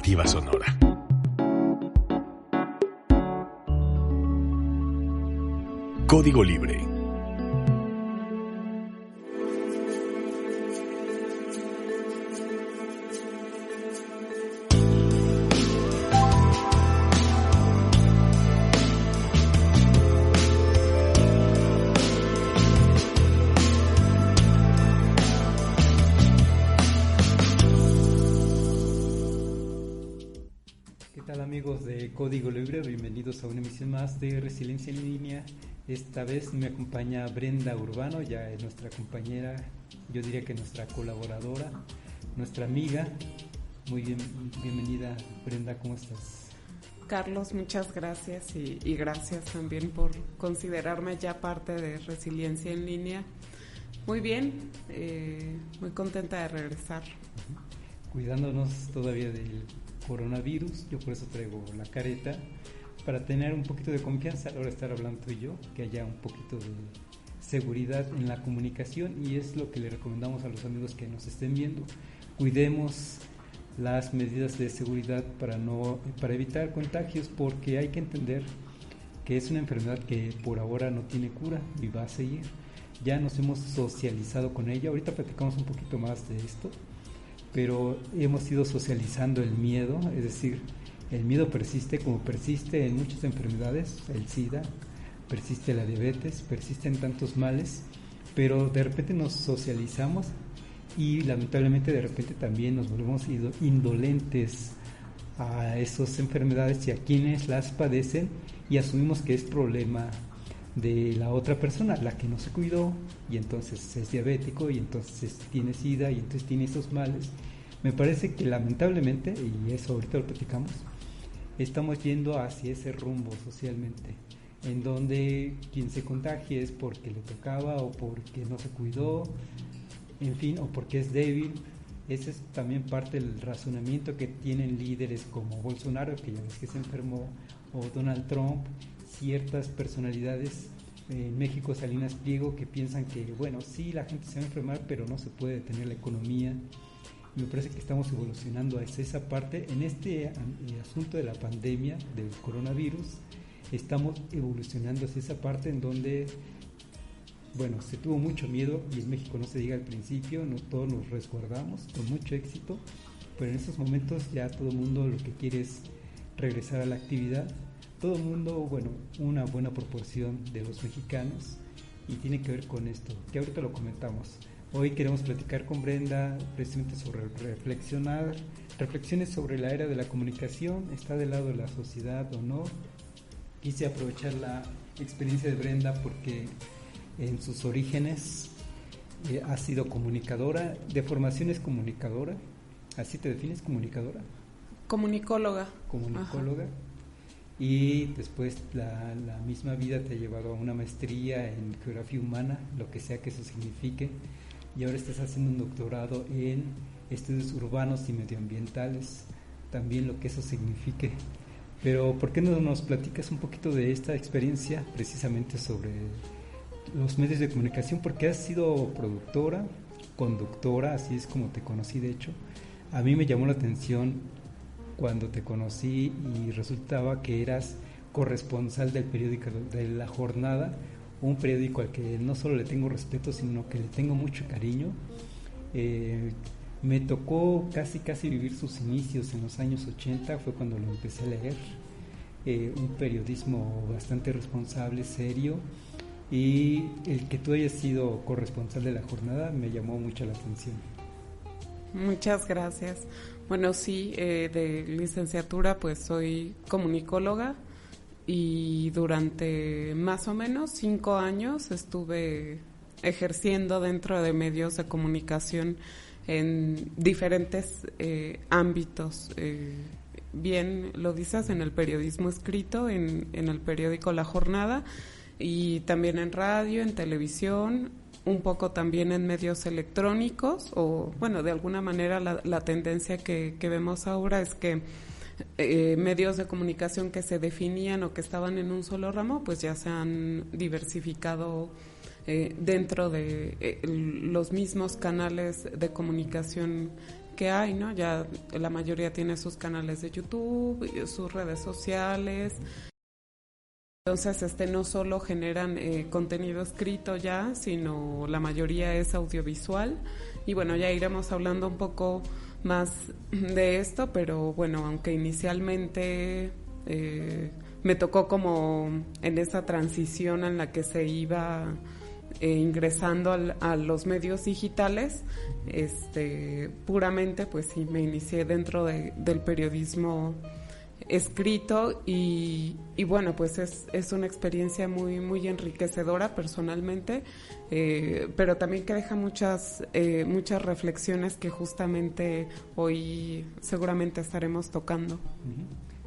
Alternativa Sonora. Código Libre. Amigos de Código Libre, bienvenidos a una emisión más de Resiliencia en Línea. Esta vez me acompaña Brenda Urbano, ya es nuestra compañera, yo diría que nuestra colaboradora, nuestra amiga. Muy bien, bienvenida Brenda, ¿cómo estás? Carlos, muchas gracias y gracias también por considerarme ya parte de Resiliencia en Línea. Muy bien, muy contenta de regresar. Cuidándonos todavía del coronavirus, yo por eso traigo la careta, para tener un poquito de confianza a la hora de estar hablando tú y yo, que haya un poquito de seguridad en la comunicación, y es lo que le recomendamos a los amigos que nos estén viendo. Cuidemos las medidas de seguridad para evitar contagios, porque hay que entender que es una enfermedad que por ahora no tiene cura y va a seguir. Ya nos hemos socializado con ella, ahorita platicamos un poquito más de esto, pero hemos ido socializando el miedo, es decir, el miedo persiste como persiste en muchas enfermedades, el SIDA, persiste la diabetes, persisten tantos males, pero de repente nos socializamos y lamentablemente de repente también nos volvemos indolentes a esas enfermedades y a quienes las padecen, y asumimos que es problema de la otra persona, la que no se cuidó, y entonces es diabético, y entonces tiene SIDA, y entonces tiene esos males. Me parece que lamentablemente, y eso ahorita lo platicamos, estamos yendo hacia ese rumbo socialmente, en donde quien se contagie es porque le tocaba o porque no se cuidó, en fin, o porque es débil. Ese es también parte del razonamiento que tienen líderes como Bolsonaro, que ya ves que se enfermó, o Donald Trump, ciertas personalidades en México, Salinas Pliego, que piensan que, bueno, sí, la gente se va a enfermar, pero no se puede detener la economía. Me parece que estamos evolucionando hacia esa parte. En este asunto de la pandemia, del coronavirus, estamos evolucionando hacia esa parte en donde, bueno, se tuvo mucho miedo, y en México no se diga al principio, no todos nos resguardamos con mucho éxito, pero en estos momentos ya todo el mundo lo que quiere es regresar a la actividad. Todo el mundo, bueno, una buena proporción de los mexicanos, y tiene que ver con esto, que ahorita lo comentamos. Hoy queremos platicar con Brenda precisamente sobre reflexiones sobre la era de la comunicación. ¿Está del lado de la sociedad o no? Quise aprovechar la experiencia de Brenda porque en sus orígenes ha sido comunicadora, de formación es comunicadora. ¿Así te defines, comunicadora? Comunicóloga. Comunicóloga. Ajá. Y después la misma vida te ha llevado a una maestría en geografía humana, lo que sea que eso signifique, y ahora estás haciendo un doctorado en estudios urbanos y medioambientales, también lo que eso signifique. Pero ¿por qué no nos platicas un poquito de esta experiencia precisamente sobre los medios de comunicación? Porque has sido productora, conductora, así es como te conocí. De hecho, a mí me llamó la atención cuando te conocí y resultaba que eras corresponsal del periódico de La Jornada, un periódico al que no solo le tengo respeto, sino que le tengo mucho cariño. Me tocó casi vivir sus inicios en los años 80, fue cuando lo empecé a leer. Un periodismo bastante responsable, serio, y el que tú hayas sido corresponsal de La Jornada me llamó mucho la atención. Muchas gracias. Bueno, sí, de licenciatura pues soy comunicóloga, y durante más o menos 5 años estuve ejerciendo dentro de medios de comunicación en diferentes ámbitos. Bien, lo dices, en el periodismo escrito, en el periódico La Jornada, y también en radio, en televisión, un poco también en medios electrónicos, o bueno, de alguna manera la tendencia que vemos ahora es que medios de comunicación que se definían o que estaban en un solo ramo, pues ya se han diversificado dentro de los mismos canales de comunicación que hay, ¿no? Ya la mayoría tiene sus canales de YouTube, sus redes sociales. Entonces, no solo generan contenido escrito ya, sino la mayoría es audiovisual. Y bueno, ya iremos hablando un poco más de esto, pero bueno, aunque inicialmente me tocó como en esa transición en la que se iba ingresando a los medios digitales, puramente pues sí me inicié dentro del periodismo escrito y bueno, pues es una experiencia muy muy enriquecedora personalmente, pero también que deja muchas reflexiones que justamente hoy seguramente estaremos tocando.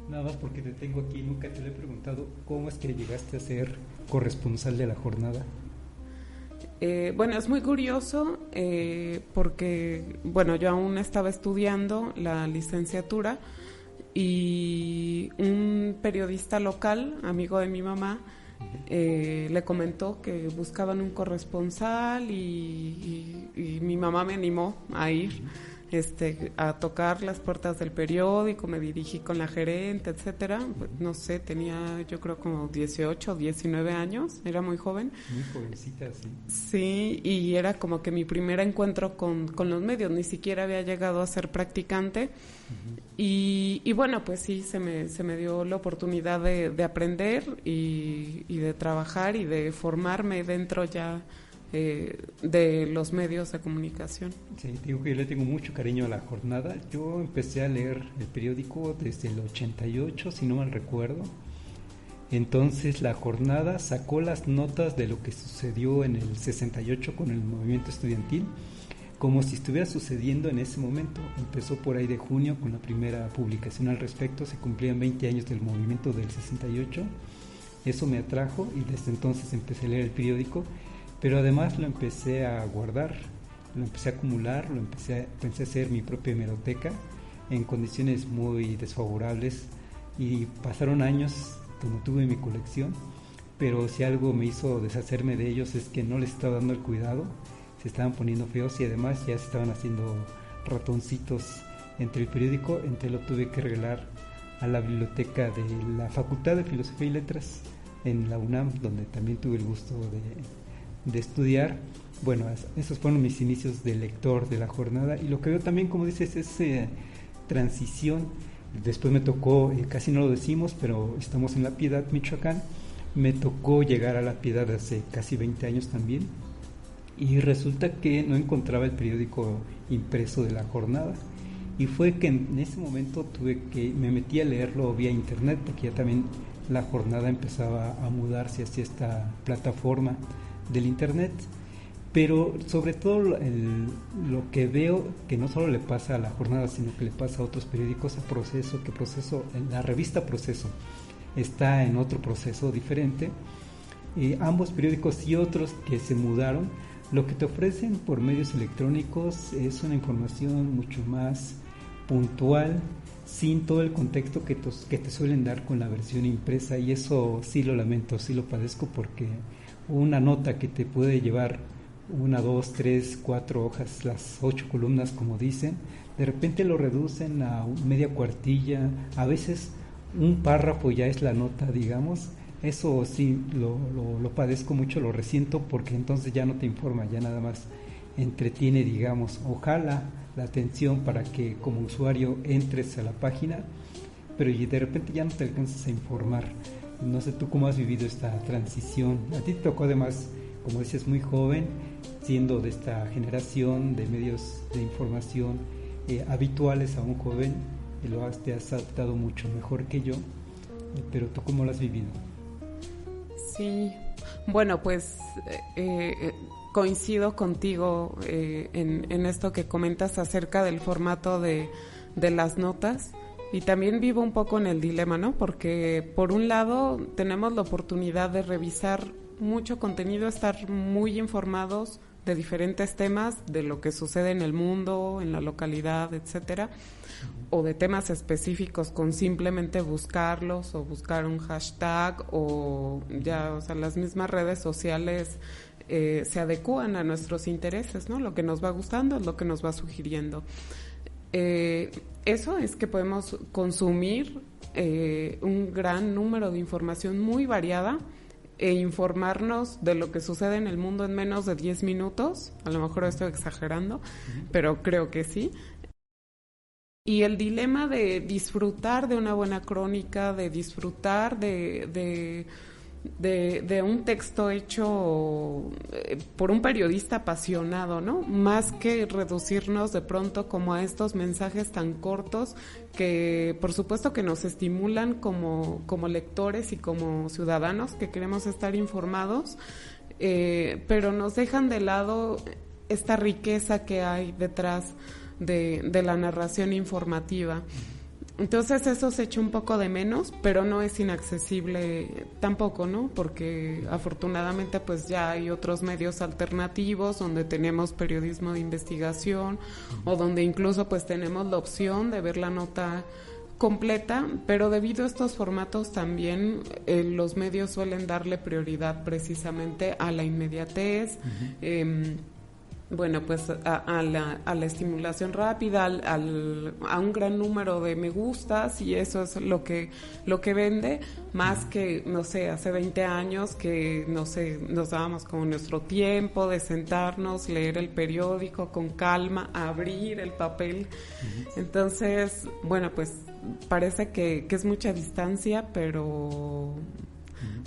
Nada más porque te tengo aquí, nunca te lo he preguntado, ¿cómo es que llegaste a ser corresponsal de La Jornada? Bueno, es muy curioso porque, bueno, yo aún estaba estudiando la licenciatura y un periodista local, amigo de mi mamá, le comentó que buscaban un corresponsal y mi mamá me animó a ir a tocar las puertas del periódico. Me dirigí con la gerente, etcétera. No sé, tenía yo creo como 18 o 19 años, era muy joven. Muy jovencita, sí. Sí, y era como que mi primer encuentro con los medios, ni siquiera había llegado a ser practicante. Uh-huh. Y bueno, pues sí, se me dio la oportunidad de aprender y de trabajar y de formarme dentro ya de los medios de comunicación. Sí, digo que yo le tengo mucho cariño a La Jornada. Yo empecé a leer el periódico desde el 88, si no mal recuerdo. Entonces La Jornada sacó las notas de lo que sucedió en el 68 con el movimiento estudiantil, como si estuviera sucediendo en ese momento. Empezó por ahí de junio con la primera publicación al respecto. Se cumplían 20 años del movimiento del 68. Eso me atrajo y desde entonces empecé a leer el periódico. Pero además lo empecé a guardar, lo empecé a acumular, pensé a hacer mi propia hemeroteca en condiciones muy desfavorables y pasaron años como tuve mi colección, pero si algo me hizo deshacerme de ellos es que no les estaba dando el cuidado, se estaban poniendo feos y además ya se estaban haciendo ratoncitos entre el periódico. Entonces lo tuve que regalar a la biblioteca de la Facultad de Filosofía y Letras en la UNAM, donde también tuve el gusto de estudiar. Bueno, esos fueron mis inicios de lector de La Jornada y lo que veo también, como dices, es transición. Después me tocó, casi no lo decimos, pero estamos en La Piedad, Michoacán. Me tocó llegar a La Piedad hace casi 20 años también y resulta que no encontraba el periódico impreso de La Jornada y fue que en ese momento me metí a leerlo vía internet, porque ya también La Jornada empezaba a mudarse hacia esta plataforma del internet, pero sobre todo lo que veo que no solo le pasa a La Jornada, sino que le pasa a otros periódicos, a Proceso, la revista Proceso está en otro proceso diferente. Ambos periódicos y otros que se mudaron, lo que te ofrecen por medios electrónicos es una información mucho más puntual, sin todo el contexto que te suelen dar con la versión impresa, y eso sí lo lamento, sí lo padezco, porque una nota que te puede llevar 1, 2, 3, 4 hojas, las 8 columnas como dicen, de repente lo reducen a media cuartilla, a veces un párrafo ya es la nota, digamos. Eso sí lo padezco mucho, lo resiento, porque entonces ya no te informa, ya nada más entretiene, digamos, o jala la atención para que como usuario entres a la página, pero de repente ya no te alcanzas a informar. No sé tú cómo has vivido esta transición. A ti te tocó además, como dices, muy joven, siendo de esta generación de medios de información habituales a un joven, y te has adaptado mucho mejor que yo, pero ¿tú cómo lo has vivido? Sí, bueno, pues coincido contigo en esto que comentas acerca del formato de las notas. Y también vivo un poco en el dilema, ¿no? Porque por un lado tenemos la oportunidad de revisar mucho contenido, estar muy informados de diferentes temas, de lo que sucede en el mundo, en la localidad, etcétera, o de temas específicos con simplemente buscarlos o buscar un hashtag o sea, las mismas redes sociales se adecúan a nuestros intereses, ¿no? Lo que nos va gustando es lo que nos va sugiriendo. Eso es que podemos consumir un gran número de información muy variada e informarnos de lo que sucede en el mundo en menos de 10 minutos. A lo mejor estoy exagerando, pero creo que sí. Y el dilema de disfrutar de una buena crónica, de disfrutar de un texto hecho por un periodista apasionado, ¿no? Más que reducirnos de pronto como a estos mensajes tan cortos que por supuesto que nos estimulan como lectores y como ciudadanos que queremos estar informados, pero nos dejan de lado esta riqueza que hay detrás de la narración informativa. Entonces eso se echa un poco de menos, pero no es inaccesible tampoco, ¿no? Porque afortunadamente pues ya hay otros medios alternativos donde tenemos periodismo de investigación o donde incluso pues tenemos la opción de ver la nota completa, pero debido a estos formatos también los medios suelen darle prioridad precisamente a la inmediatez, bueno, pues a la estimulación rápida, a un gran número de me gustas, y eso es lo que vende, más que, no sé, hace 20 años que, no sé, nos dábamos como nuestro tiempo de sentarnos, leer el periódico con calma, abrir el papel. Entonces, bueno, pues parece que es mucha distancia, pero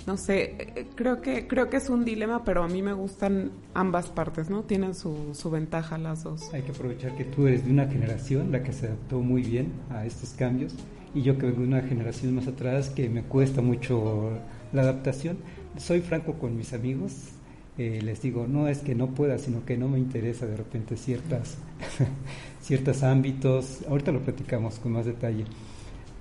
no sé, creo que es un dilema, pero a mí me gustan ambas partes, ¿no? Tienen su ventaja las dos. Hay que aprovechar que tú eres de una generación la que se adaptó muy bien a estos cambios, y yo que vengo de una generación más atrás que me cuesta mucho la adaptación. Soy franco con mis amigos, les digo, no es que no pueda, sino que no me interesa de repente ciertos ámbitos. Ahorita lo platicamos con más detalle.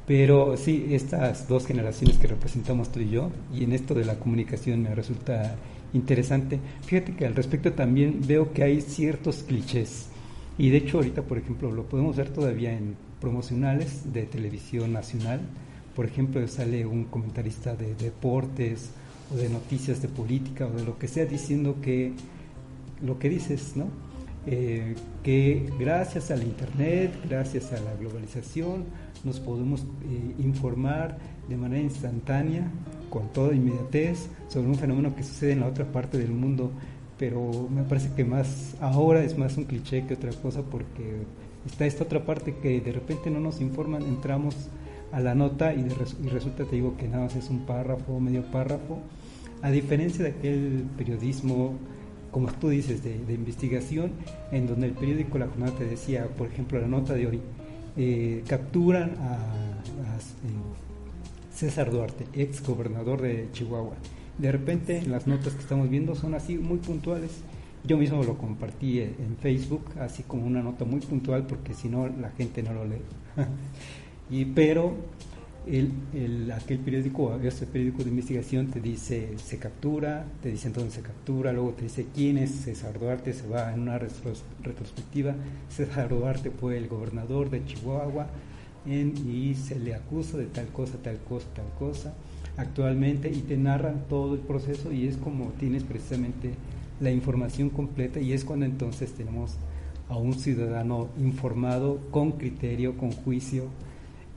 Pero sí, estas dos generaciones que representamos tú y yo, y en esto de la comunicación me resulta interesante. Fíjate que al respecto también veo que hay ciertos clichés, y de hecho ahorita, por ejemplo, lo podemos ver todavía en promocionales de televisión nacional. Por ejemplo, sale un comentarista de deportes o de noticias de política o de lo que sea diciendo que lo que dices, ¿no? Que gracias al internet, gracias a la globalización, nos podemos informar de manera instantánea, con toda inmediatez, sobre un fenómeno que sucede en la otra parte del mundo. Pero me parece que más ahora es más un cliché que otra cosa, porque está esta otra parte que de repente no nos informan, entramos a la nota y resulta, te digo, que nada más es un párrafo, medio párrafo, a diferencia de aquel periodismo, como tú dices, de investigación, en donde el periódico La Jornada te decía, por ejemplo, la nota de hoy, capturan a César Duarte, ex gobernador de Chihuahua. De repente las notas que estamos viendo son así muy puntuales. Yo mismo lo compartí en Facebook, así como una nota muy puntual, porque si no la gente no lo lee. Pero aquel periódico, este periódico de investigación te dice se captura, te dice en dónde se captura, luego te dice quién es César Duarte, se va en una retrospectiva. César Duarte fue el gobernador de Chihuahua y se le acusa de tal cosa actualmente, y te narran todo el proceso, y es como tienes precisamente la información completa, y es cuando entonces tenemos a un ciudadano informado, con criterio, con juicio,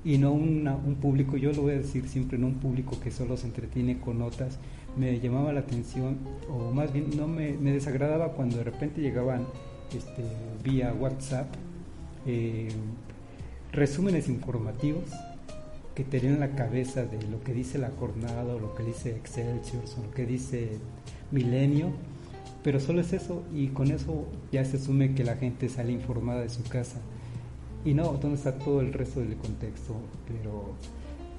y no un público, yo lo voy a decir siempre, no un público que solo se entretiene con notas. Me llamaba la atención, o más bien no me desagradaba cuando de repente llegaban vía WhatsApp resúmenes informativos que tenían la cabeza de lo que dice La Jornada, o lo que dice Excelsior, o lo que dice Milenio, pero solo es eso, y con eso ya se asume que la gente sale informada de su casa. Y no, ¿dónde está todo el resto del contexto? Pero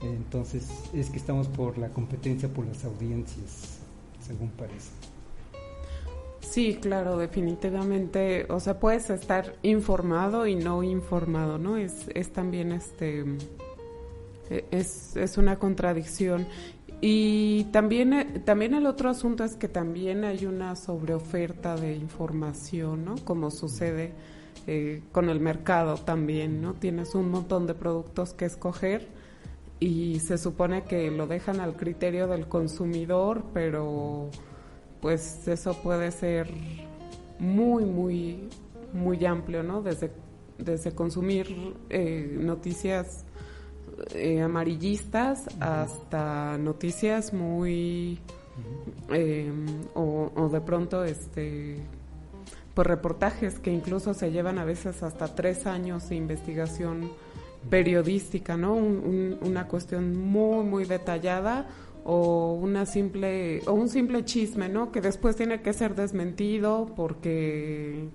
entonces es que estamos por la competencia, por las audiencias, según parece. Sí, claro, definitivamente. O sea, puedes estar informado y no informado, ¿no? Es también es una contradicción. Y también el otro asunto es que también hay una sobreoferta de información, ¿no? Como sucede con el mercado también, ¿no? Tienes un montón de productos que escoger y se supone que lo dejan al criterio del consumidor, pero pues eso puede ser muy, muy, muy amplio, ¿no? Desde desde consumir noticias amarillistas hasta noticias muy o de pronto pues reportajes que incluso se llevan a veces hasta 3 años de investigación periodística, ¿no? Una cuestión muy muy detallada o un simple chisme, ¿no? Que después tiene que ser desmentido porque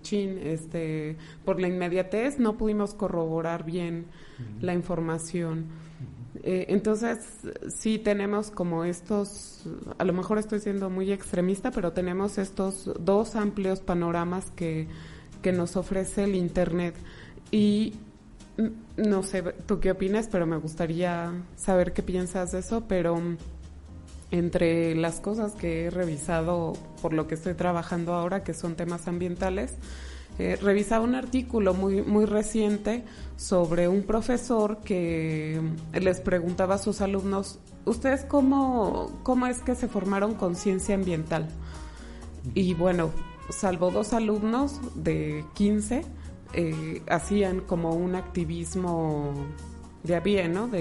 por la inmediatez no pudimos corroborar bien la información. Entonces sí tenemos como estos, a lo mejor estoy siendo muy extremista, pero tenemos estos 2 amplios panoramas que nos ofrece el Internet. Y no sé tú qué opinas, pero me gustaría saber qué piensas de eso. Pero entre las cosas que he revisado por lo que estoy trabajando ahora, que son temas ambientales, revisaba un artículo muy, muy reciente sobre un profesor que les preguntaba a sus alumnos, ¿ustedes cómo es que se formaron conciencia ambiental? Y bueno, salvo 2 alumnos de 15, hacían como un activismo de a pie, ¿no?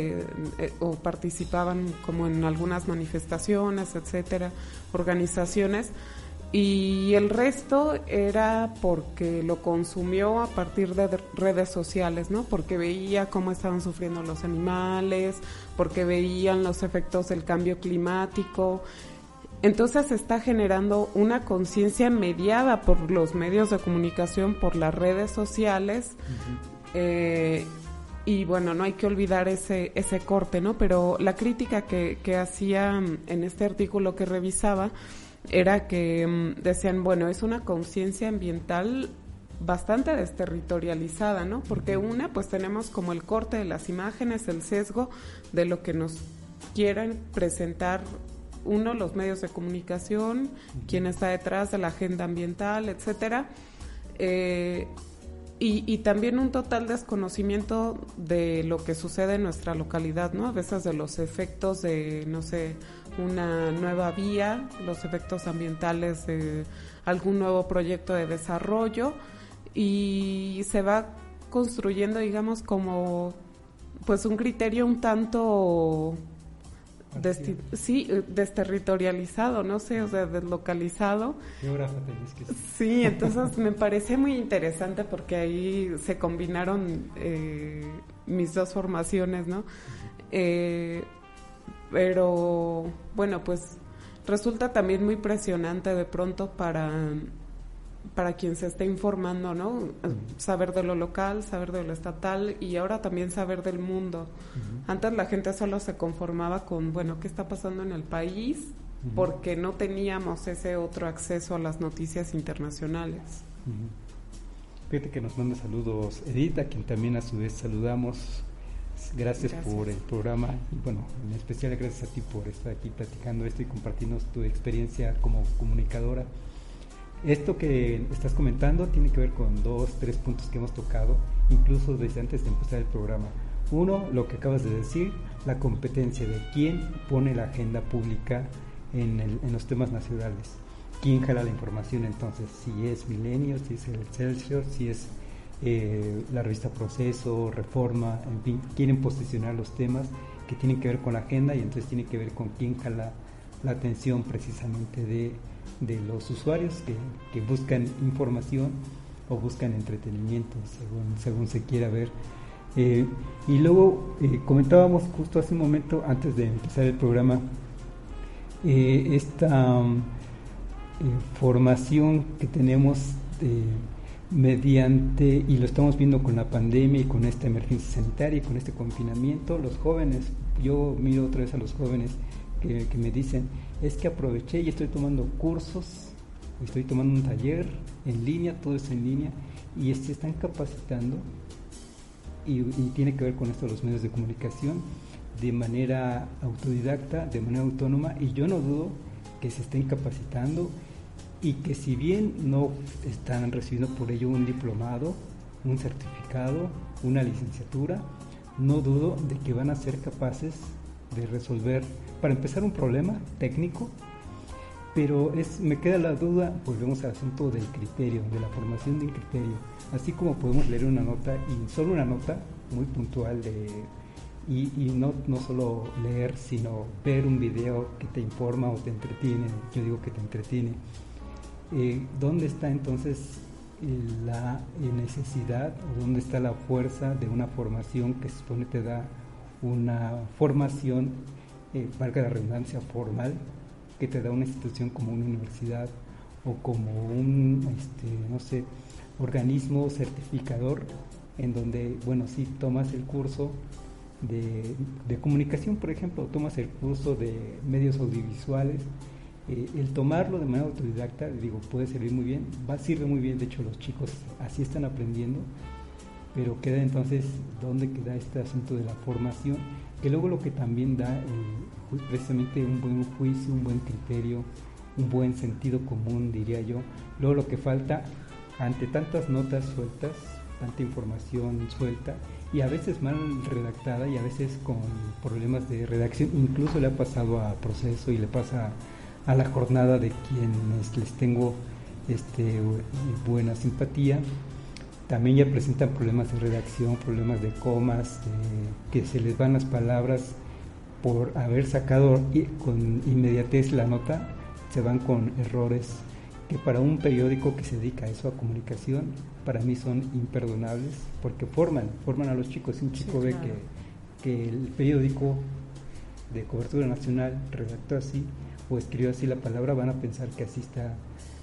O participaban como en algunas manifestaciones, etcétera, organizaciones. Y el resto era porque lo consumió a partir de redes sociales, ¿no? Porque veía cómo estaban sufriendo los animales, porque veían los efectos del cambio climático. Entonces se está generando una conciencia mediada por los medios de comunicación, por las redes sociales. Y bueno, no hay que olvidar ese corte, ¿no? Pero la crítica que hacía en este artículo que revisaba era que decían, bueno, es una conciencia ambiental bastante desterritorializada, ¿no? Porque pues tenemos como el corte de las imágenes, el sesgo de lo que nos quieren presentar los medios de comunicación, quién está detrás de la agenda ambiental, etcétera, y también un total desconocimiento de lo que sucede en nuestra localidad, ¿no? A veces de los efectos de, no sé, una nueva vía, los efectos ambientales de algún nuevo proyecto de desarrollo, y se va construyendo, digamos, como pues un criterio un tanto desterritorializado, no sé, o sea, deslocalizado. Sí, entonces me parece muy interesante porque ahí se combinaron mis 2 formaciones, ¿no? Pero bueno, pues resulta también muy presionante de pronto para quien se esté informando, ¿no? Saber de lo local, saber de lo estatal y ahora también saber del mundo. Antes la gente solo se conformaba con, bueno, ¿qué está pasando en el país? Porque no teníamos ese otro acceso a las noticias internacionales. Fíjate que nos manda saludos Edith, a quien también a su vez saludamos. Gracias por el programa y bueno, en especial gracias a ti por estar aquí platicando esto y compartirnos tu experiencia como comunicadora. Esto que estás comentando tiene que ver con 2, 3 puntos que hemos tocado, incluso desde antes de empezar el programa. Uno, lo que acabas de decir, la competencia de quién pone la agenda pública en los temas nacionales. ¿Quién jala la información entonces? Si es Milenio, si es el Excelsior, si es la revista Proceso, Reforma, en fin, quieren posicionar los temas que tienen que ver con la agenda y entonces tiene que ver con quién jala la atención precisamente de los usuarios que buscan información o buscan entretenimiento según se quiera ver. Y luego comentábamos justo hace un momento antes de empezar el programa esta formación que tenemos mediante, y lo estamos viendo con la pandemia y con esta emergencia sanitaria y con este confinamiento, los jóvenes, yo miro otra vez a los jóvenes que me dicen, es que aproveché y estoy tomando cursos, estoy tomando un taller en línea, todo es en línea, y se están capacitando, y tiene que ver con esto de los medios de comunicación, de manera autodidacta, de manera autónoma, y yo no dudo que se estén capacitando, y que si bien no están recibiendo por ello un diplomado, un certificado, una licenciatura, no dudo de que van a ser capaces de resolver, para empezar, un problema técnico Pero me queda la duda, volvemos al asunto del criterio, de la formación de un criterio. Así como podemos leer una nota, y solo una nota muy puntual, y no solo leer, sino ver un video que te informa o te entretiene, yo digo que te entretiene. ¿Dónde está entonces la necesidad, o dónde está la fuerza de una formación que se supone te da una formación, valga la redundancia, formal, que te da una institución como una universidad o como un, no sé, organismo certificador, en donde, bueno, sí tomas el curso de comunicación, por ejemplo, tomas el curso de medios audiovisuales, el tomarlo de manera autodidacta, digo, puede servir muy bien, sirve muy bien, de hecho los chicos así están aprendiendo, pero queda entonces, ¿dónde queda este asunto de la formación? Que luego lo que también da precisamente un buen juicio, un buen criterio, un buen sentido común, diría yo. Luego lo que falta, ante tantas notas sueltas, tanta información suelta, y a veces mal redactada y a veces con problemas de redacción, incluso le ha pasado a Proceso y le pasa a La Jornada, de quienes les tengo buena simpatía. También ya presentan problemas de redacción, problemas de comas, que se les van las palabras por haber sacado con inmediatez la nota, se van con errores que para un periódico que se dedica a eso, a comunicación, para mí son imperdonables, porque forman a los chicos. Si un chico ve que el periódico de cobertura nacional redactó así o escribió así la palabra, van a pensar que así está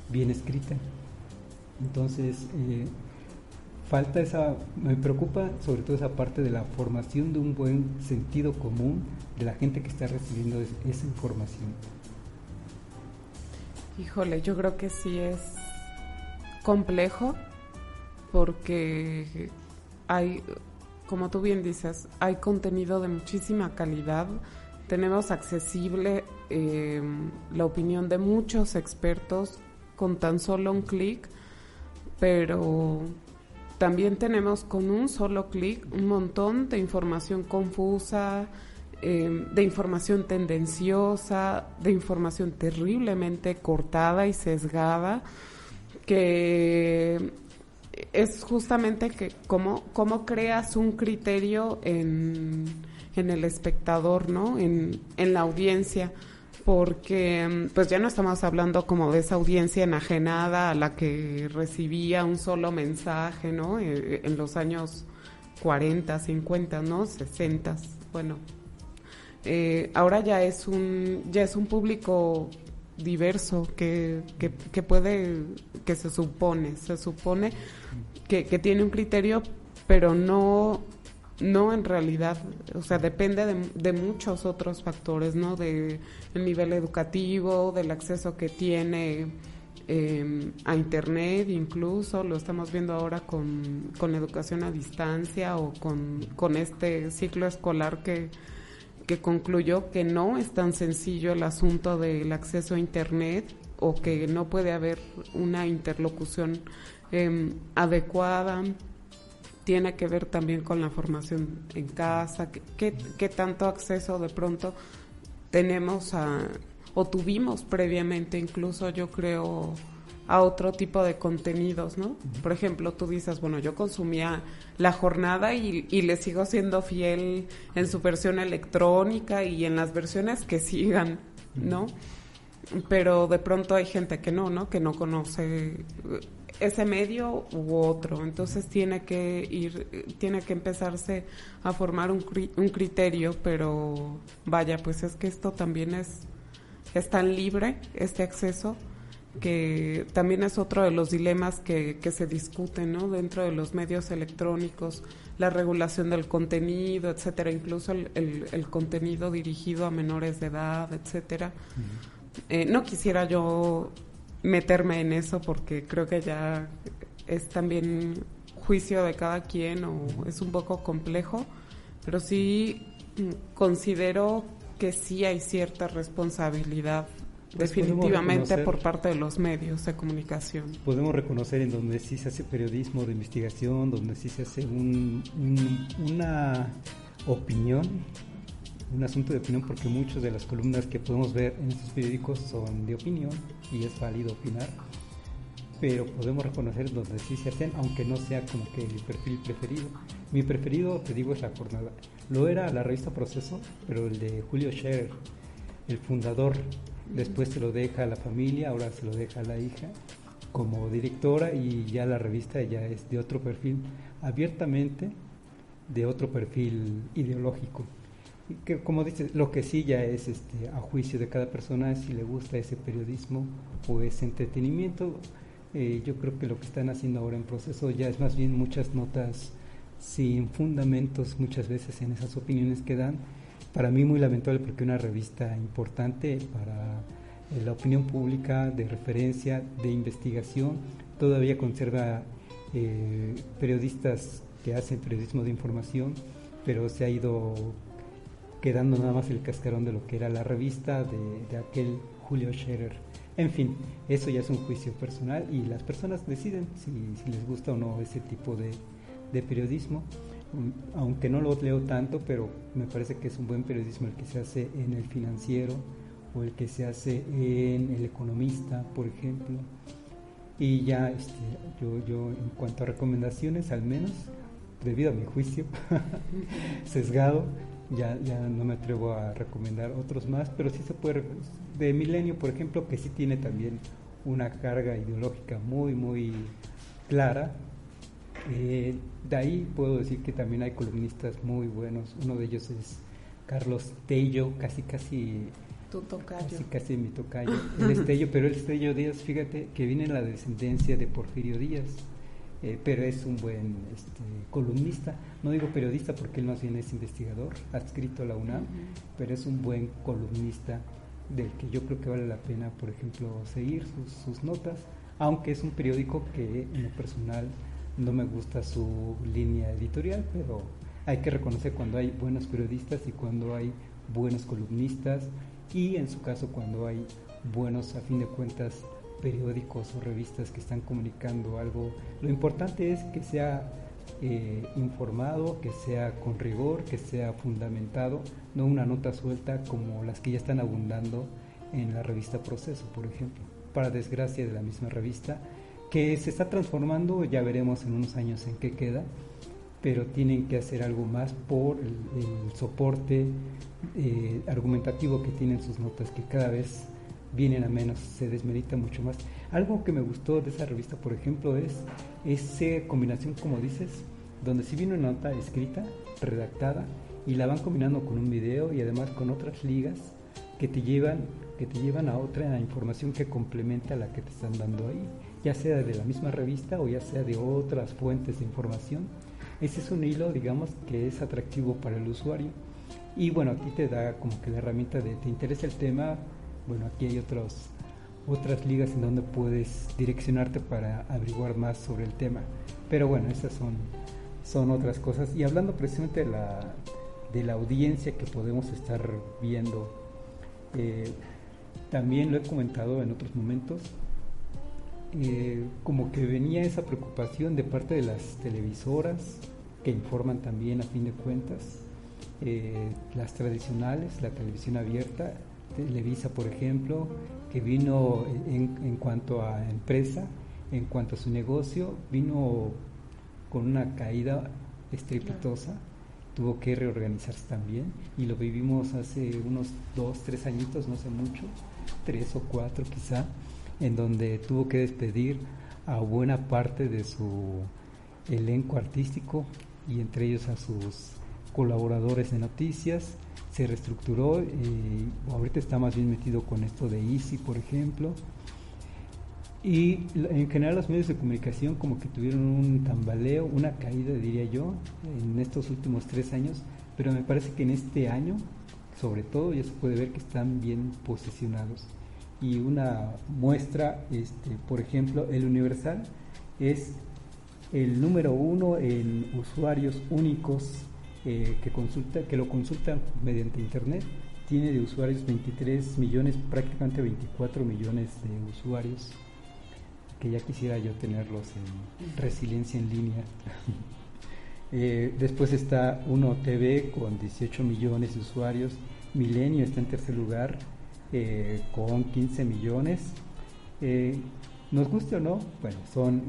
bien escrita. Entonces, falta me preocupa sobre todo esa parte de la formación de un buen sentido común de la gente que está recibiendo esa información. Híjole, yo creo que sí es complejo, porque hay, como tú bien dices, hay contenido de muchísima calidad, tenemos accesible la opinión de muchos expertos con tan solo un clic, pero también tenemos con un solo clic un montón de información confusa, de información tendenciosa, de información terriblemente cortada y sesgada, que es justamente que cómo creas un criterio en el espectador, ¿no? En la audiencia, porque pues ya no estamos hablando como de esa audiencia enajenada a la que recibía un solo mensaje, ¿no? En los años 40, 50, ¿no? 60, bueno. Ahora ya es un público diverso que puede, que se supone que tiene un criterio, pero no en realidad, o sea, depende de muchos otros factores, ¿no? De el nivel educativo, del acceso que tiene a internet, incluso lo estamos viendo ahora con educación a distancia, o con este ciclo escolar que concluyó que no es tan sencillo el asunto del acceso a internet, o que no puede haber una interlocución adecuada. Tiene que ver también con la formación en casa, qué tanto acceso de pronto tenemos o tuvimos previamente, incluso yo creo, a otro tipo de contenidos, ¿no? Por ejemplo, tú dices, bueno, yo consumía La Jornada y le sigo siendo fiel en su versión electrónica y en las versiones que sigan, ¿no? Pero de pronto hay gente que no conoce ese medio u otro, entonces tiene que empezarse a formar un criterio, pero vaya, pues es que esto también es tan libre, este acceso, que también es otro de los dilemas que se discuten, ¿no? Dentro de los medios electrónicos, la regulación del contenido, etcétera, incluso el contenido dirigido a menores de edad, etcétera. No quisiera yo meterme en eso, porque creo que ya es también juicio de cada quien, o es un poco complejo, pero sí considero que sí hay cierta responsabilidad, pues definitivamente, por parte de los medios de comunicación. Podemos reconocer en donde sí se hace periodismo de investigación, donde sí se hace una opinión un asunto de opinión, porque muchas de las columnas que podemos ver en estos periódicos son de opinión y es válido opinar, pero podemos reconocer donde sí se hacen, aunque no sea como que el perfil preferido. Mi preferido, te digo, es La Jornada. Lo era la revista Proceso, pero el de Julio Scherer, el fundador, después se lo deja a la familia, ahora se lo deja a la hija como directora, y ya la revista ya es de otro perfil, abiertamente de otro perfil ideológico. Y que, como dices, lo que sí ya es a juicio de cada persona, si le gusta ese periodismo o ese entretenimiento. Yo creo que lo que están haciendo ahora en Proceso ya es más bien muchas notas sin fundamentos muchas veces en esas opiniones que dan. Para mí muy lamentable, porque una revista importante para la opinión pública, de referencia, de investigación, todavía conserva periodistas que hacen periodismo de información, pero se ha ido quedando nada más el cascarón de lo que era la revista de aquel Julio Scherer. En fin, eso ya es un juicio personal y las personas deciden si les gusta o no ese tipo de periodismo. Aunque no lo leo tanto, pero me parece que es un buen periodismo el que se hace en El Financiero o el que se hace en El Economista, por ejemplo. Y ya yo en cuanto a recomendaciones, al menos debido a mi juicio sesgado, ya no me atrevo a recomendar otros más, pero sí se puede, de Milenio, por ejemplo, que sí tiene también una carga ideológica muy, muy clara. De ahí puedo decir que también hay columnistas muy buenos. Uno de ellos es Carlos Tello, casi tu tocayo. Casi mi tocayo. Él es Tello, pero él es Tello Díaz, fíjate, que viene en la descendencia de Porfirio Díaz. Pero es un buen columnista, no digo periodista porque él más bien es investigador, adscrito a la UNAM, pero es un buen columnista del que yo creo que vale la pena, por ejemplo, seguir sus notas, aunque es un periódico que en lo personal no me gusta su línea editorial, pero hay que reconocer cuando hay buenos periodistas y cuando hay buenos columnistas, y en su caso cuando hay buenos, a fin de cuentas, periódicos o revistas que están comunicando algo. Lo importante es que sea informado, que sea con rigor, que sea fundamentado, no una nota suelta como las que ya están abundando en la revista Proceso, por ejemplo, para desgracia de la misma revista, que se está transformando. Ya veremos en unos años en qué queda, pero tienen que hacer algo más por el soporte argumentativo que tienen sus notas, que cada vez vienen a menos, se desmerita mucho más. Algo que me gustó de esa revista, por ejemplo, es esa combinación, como dices, donde si viene una nota escrita, redactada, y la van combinando con un video y además con otras ligas que te llevan a otra información que complementa la que te están dando ahí, ya sea de la misma revista o ya sea de otras fuentes de información. Ese es un hilo, digamos, que es atractivo para el usuario. Y bueno, aquí te da como que la herramienta de, ¿te interesa el tema? Bueno, aquí hay otras ligas en donde puedes direccionarte para averiguar más sobre el tema. Pero bueno, esas son otras cosas. Y hablando precisamente de la audiencia que podemos estar viendo, también lo he comentado en otros momentos, como que venía esa preocupación de parte de las televisoras, que informan también a fin de cuentas, las tradicionales, la televisión abierta, Televisa, por ejemplo, que vino en cuanto a empresa, en cuanto a su negocio, vino con una caída estrepitosa, tuvo que reorganizarse también, y lo vivimos hace unos 2-3 añitos, no sé mucho, 3 o 4 quizá, en donde tuvo que despedir a buena parte de su elenco artístico, y entre ellos a sus colaboradores de noticias. Se reestructuró y ahorita está más bien metido con esto de Easy, por ejemplo, y en general los medios de comunicación como que tuvieron un tambaleo, una caída, diría yo, en estos últimos 3 años, pero me parece que en este año, sobre todo, ya se puede ver que están bien posicionados. Y una muestra, por ejemplo, El Universal es el número 1 en usuarios únicos que lo consultan mediante internet. Tiene de usuarios 23 millones, prácticamente 24 millones de usuarios, que ya quisiera yo tenerlos en Resiliencia en línea. Después está Uno TV con 18 millones de usuarios. Milenio está en tercer lugar con 15 millones. Nos guste o no, bueno, son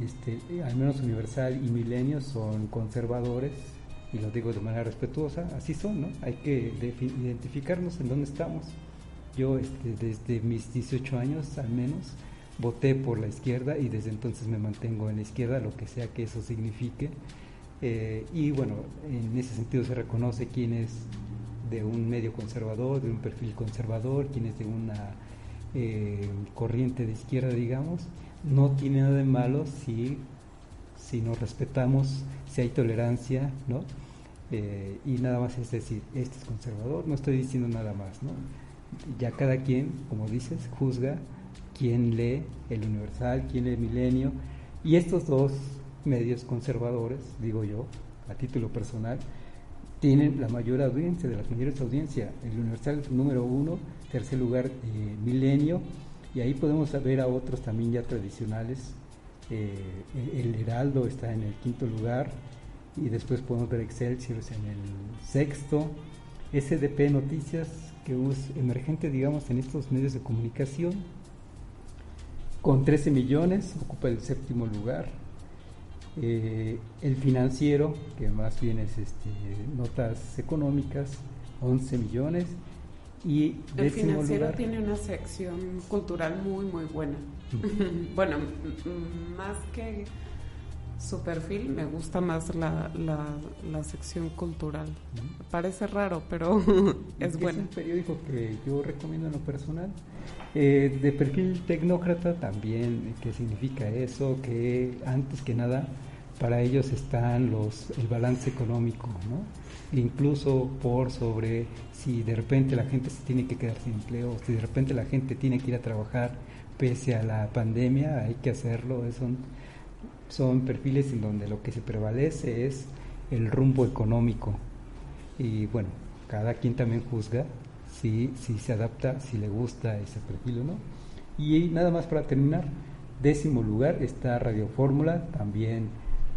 al menos Universal y Milenio son conservadores, y lo digo de manera respetuosa, así son, ¿no? Hay que identificarnos en dónde estamos. Yo desde mis 18 años al menos voté por la izquierda y desde entonces me mantengo en la izquierda, lo que sea que eso signifique. Y bueno, en ese sentido se reconoce quién es de un medio conservador, de un perfil conservador, quién es de una corriente de izquierda, digamos. No tiene nada de malo si nos respetamos, si hay tolerancia, ¿no? Y nada más es decir, este es conservador, no estoy diciendo nada más, ¿no? Ya cada quien, como dices, juzga quién lee el Universal, quién lee Milenio, y estos dos medios conservadores, digo yo, a título personal, tienen la mayor audiencia, de las mayores audiencias. El Universal es el número 1, tercer lugar Milenio, y ahí podemos ver a otros también ya tradicionales. El Heraldo está en el quinto lugar, y después podemos ver Excelsior en el sexto. SDP Noticias, que es emergente, digamos, en estos medios de comunicación, con 13 millones, ocupa el séptimo lugar. El Financiero, que más bien es notas económicas, 11 millones. Y el Financiero lugar, tiene una sección cultural muy muy buena. Bueno, más que su perfil, me gusta más la sección cultural. Parece raro, pero es buena. Es un periódico que yo recomiendo en lo personal. De perfil tecnócrata también, ¿qué significa eso? Que antes que nada para ellos están el balance económico, ¿no? Incluso por sobre si de repente la gente se tiene que quedar sin empleo, si de repente la gente tiene que ir a trabajar pese a la pandemia, hay que hacerlo. Son perfiles en donde lo que se prevalece es el rumbo económico, y bueno, cada quien también juzga si se adapta, si le gusta ese perfil o no. Y nada más para terminar, 10º lugar está Radio Fórmula, también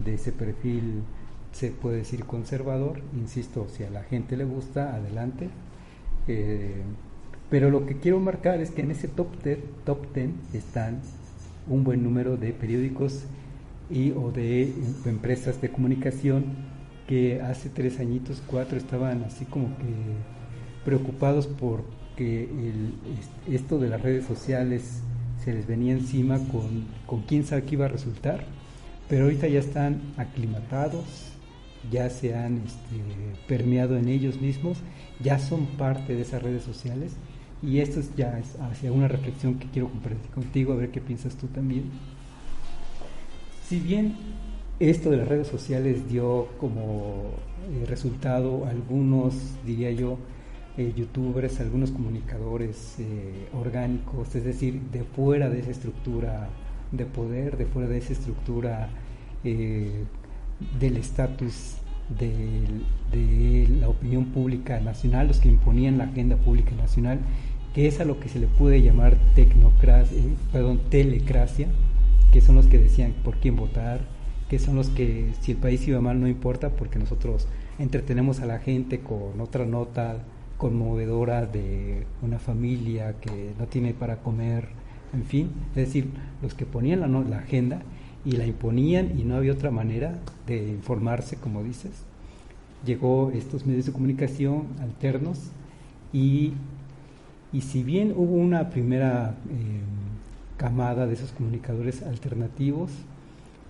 de ese perfil se puede decir conservador, insisto, si a la gente le gusta, adelante. Pero lo que quiero marcar es que en ese top 10 están un buen número de periódicos o de empresas de comunicación que hace 3 añitos, 4 estaban así como que preocupados porque esto de las redes sociales se les venía encima con quién sabe qué iba a resultar, pero ahorita ya están aclimatados, ya se han permeado en ellos mismos, ya son parte de esas redes sociales, y esto ya es hacia una reflexión que quiero compartir contigo, a ver qué piensas tú también. Si bien esto de las redes sociales dio como resultado algunos, diría yo, youtubers, algunos comunicadores orgánicos, es decir, de fuera de esa estructura de poder, de fuera de esa estructura del estatus de la opinión pública nacional, los que imponían la agenda pública nacional, que es a lo que se le puede llamar telecracia, que son los que decían por quién votar, que son los que si el país iba mal no importa porque nosotros entretenemos a la gente con otra nota conmovedora de una familia que no tiene para comer, en fin, es decir, los que ponían la agenda y la imponían y no había otra manera de informarse, como dices. Llegó estos medios de comunicación alternos y si bien hubo una primera camada de esos comunicadores alternativos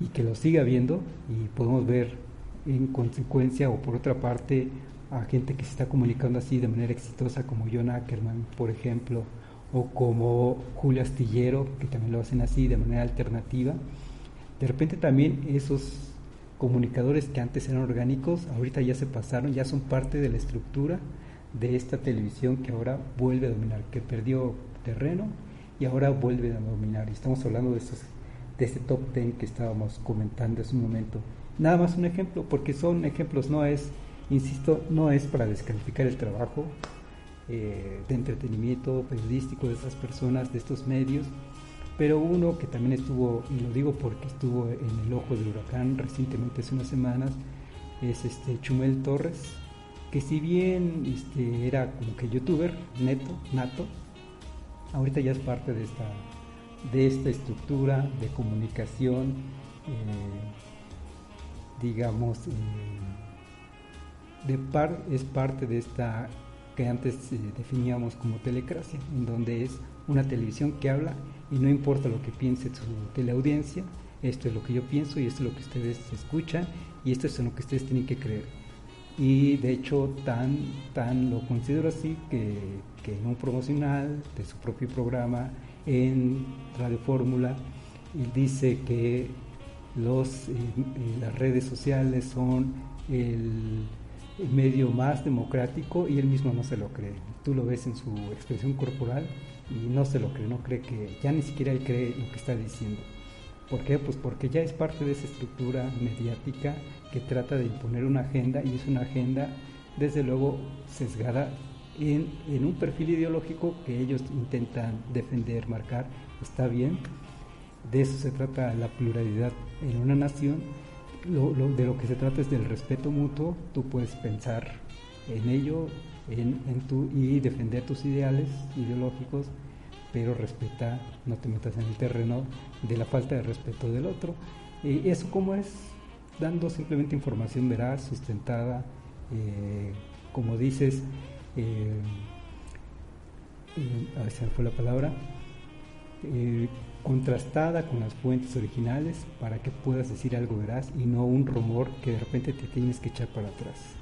y que lo sigue habiendo, y podemos ver en consecuencia o por otra parte a gente que se está comunicando así de manera exitosa como John Ackerman, por ejemplo, o como Julio Astillero, que también lo hacen así de manera alternativa. De repente también esos comunicadores que antes eran orgánicos, ahorita ya se pasaron, ya son parte de la estructura de esta televisión que ahora vuelve a dominar, que perdió terreno y ahora vuelve a dominar. Y estamos hablando de este top 10 que estábamos comentando hace un momento. Nada más un ejemplo, porque son ejemplos, no es para descalificar el trabajo de entretenimiento periodístico de esas personas, de estos medios, pero uno que también estuvo, y lo digo porque estuvo en el ojo del huracán recientemente, hace unas semanas, es Chumel Torres, que si bien era como que youtuber nato, ahorita ya es parte de esta estructura de comunicación, digamos, es parte de esta que antes definíamos como telecracia, en donde es una televisión que habla y no importa lo que piense su teleaudiencia, esto es lo que yo pienso y esto es lo que ustedes escuchan y esto es en lo que ustedes tienen que creer. Y de hecho tan lo considero así que en un promocional de su propio programa en Radio Fórmula dice que las redes sociales son el medio más democrático y él mismo no se lo cree. Tú lo ves en su expresión corporal y no se lo cree, no cree que, ya ni siquiera él cree lo que está diciendo. ¿Por qué? Pues porque ya es parte de esa estructura mediática que trata de imponer una agenda y es una agenda desde luego sesgada en un perfil ideológico que ellos intentan defender, marcar. Está bien, de eso se trata la pluralidad en una nación. De lo que se trata es del respeto mutuo. Tú puedes pensar en ello y defender tus ideales ideológicos, pero respeta, no te metas en el terreno de la falta de respeto del otro. Eso como es, dando simplemente información veraz, sustentada, como dices, a ver si me fue la palabra, contrastada con las fuentes originales para que puedas decir algo veraz y no un rumor que de repente te tienes que echar para atrás.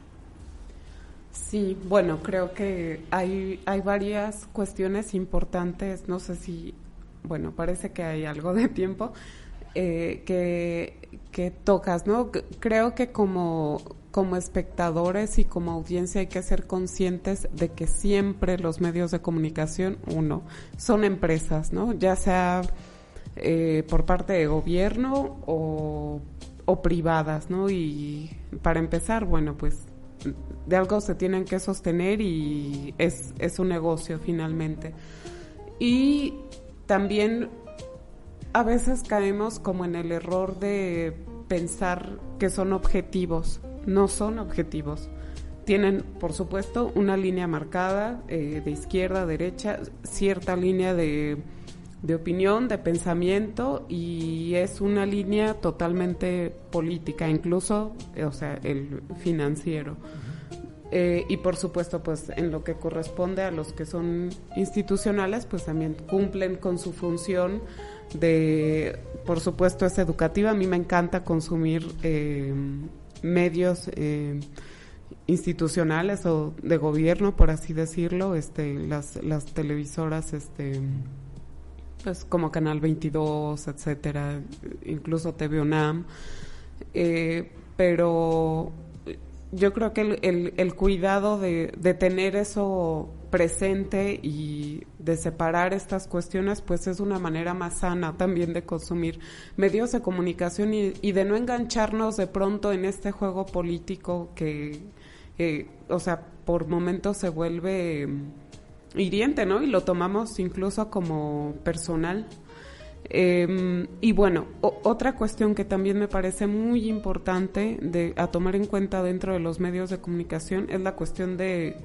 Sí, bueno, creo que hay varias cuestiones importantes, no sé si, bueno, parece que hay algo de tiempo que tocas, ¿no? Creo que como espectadores y como audiencia hay que ser conscientes de que siempre los medios de comunicación, son empresas, ¿no? Ya sea por parte de gobierno o privadas, ¿no? Y para empezar, bueno, pues de algo se tienen que sostener y es un negocio finalmente. Y también a veces caemos como en el error de pensar que son objetivos. No son objetivos. Tienen, por supuesto, una línea marcada de izquierda a derecha, cierta línea de opinión, de pensamiento, y es una línea totalmente política, incluso, o sea, el financiero. Y por supuesto, pues en lo que corresponde a los que son institucionales, pues también cumplen con su función por supuesto, es educativa. A mí me encanta consumir medios institucionales o de gobierno, por así decirlo, las televisoras, pues como Canal 22, etcétera, incluso TV UNAM, pero yo creo que el cuidado de tener eso presente y de separar estas cuestiones, pues es una manera más sana también de consumir medios de comunicación y de no engancharnos de pronto en este juego político que, o sea, por momentos se vuelve hiriente, ¿no? Y lo tomamos incluso como personal. Y bueno, otra cuestión que también me parece muy importante a tomar en cuenta dentro de los medios de comunicación es la cuestión de